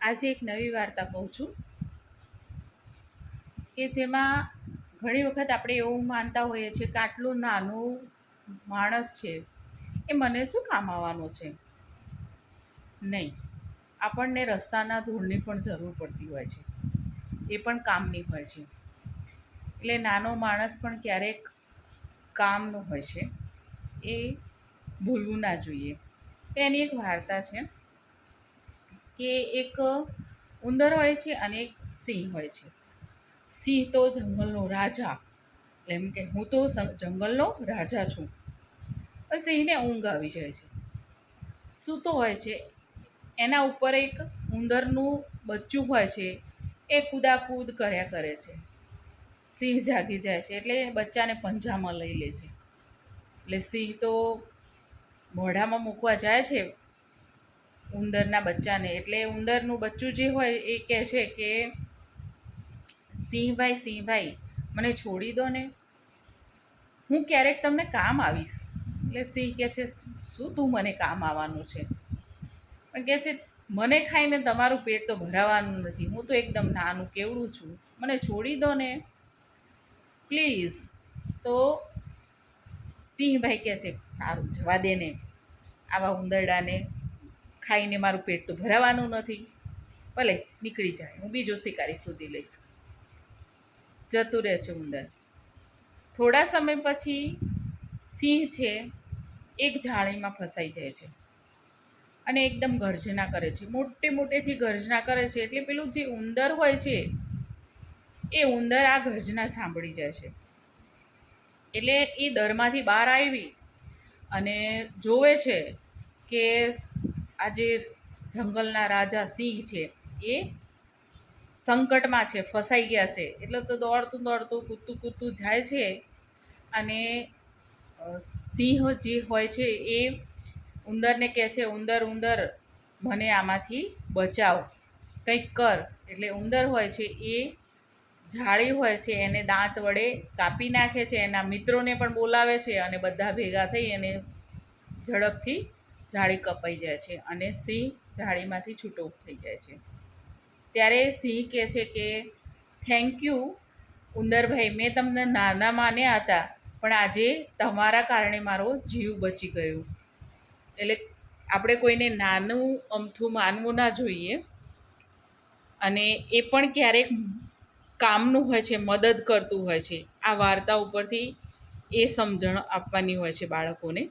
આજે એક નવી વાર્તા કહું છું કે જેમાં ઘણી વખત આપણે એવું માનતા હોઈએ છીએ કે આટલું નાનું માણસ છે એ મને શું કામ આવવાનો છે. નહીં, આપણને રસ્તાના ધૂળની પણ જરૂર પડતી હોય છે, એ પણ કામની હોય છે. એટલે નાનો માણસ પણ ક્યારેક કામનો હોય છે, એ ભૂલવું ના જોઈએ. એની એક વાર્તા છે કે એક ઉંદર હોય છે અને એક સિંહ હોય છે. સિંહ તો જંગલનો રાજા, એમ કે હું તો જંગલનો રાજા છું. પણ સિંહને ઊંઘ આવી જાય છે. સૂતો હોય છે, એના ઉપર એક ઉંદરનું બચ્ચું હોય છે, એ કૂદાકૂદ કર્યા કરે છે. સિંહ જાગી જાય છે એટલે બચ્ચાને પંજામાં લઈ લે છે. એટલે સિંહ તો મોઢામાં મૂકવા જાય છે ઉંદરના બચ્ચાને, એટલે ઉંદરનું બચ્ચું જે હોય એ કહે છે કે સિંહભાઈ મને છોડી દો ને, હું ક્યારેક તમને કામ આવીશ. એટલે સિંહ કહે છે શું તું મને કામ આવવાનું છે? પણ કહે છે મને ખાઈને તમારું પેટ તો ભરાવાનું નથી, હું તો એકદમ નાનું કેવડું છું, મને છોડી દો ને પ્લીઝ. તો સિંહભાઈ કહે છે સારું જવા દે ને, આવા ઉંદરડાને ખાઈને મારું પેટ તો ભરાવાનું નથી, ભલે નીકળી જાય, હું બીજો શિકારી શોધી લઈશ. જતું રહે છે ઉંદર. થોડા સમય પછી સિંહ છે એક જાળીમાં ફસાઈ જાય છે અને એકદમ ગર્જના કરે છે, મોટેથી ગર્જના કરે છે. એટલે પેલું જે ઉંદર હોય છે એ ઉંદર આ ગર્જના સાંભળી જાય છે. એટલે એ દરમાંથી બહાર આવી અને જોવે છે કે આ જે જંગલના રાજા સિંહ છે એ સંકટમાં છે, ફસાઈ ગયા છે. એટલે તો દોડતું કૂદતું જાય છે અને સિંહ જે હોય છે એ ઉંદરને કહે છે ઉંદર મને આમાંથી બચાવ, કંઈક કર. એટલે ઉંદર હોય છે એ જાળી હોય છે એને દાંત વડે કાપી નાખે છે, એના મિત્રોને પણ બોલાવે છે અને બધા ભેગા થઈ અને ઝડપથી જાળી કપાઈ જાય છે અને સિંહ જાળીમાંથી છૂટો થઈ જાય છે. ત્યારે સિંહ કહે છે કે થેન્ક યુ ઉંદરભાઈ, મેં તમને નાના માન્યા હતા પણ આજે તમારા કારણે મારો જીવ બચી ગયો. એટલે આપણે કોઈને નાનું અમથું માનવું ના જોઈએ, અને એ પણ ક્યારેક કામનું હોય છે, મદદ કરતું હોય છે. આ વાર્તા ઉપરથી એ સમજણ આપવાની હોય છે બાળકોને.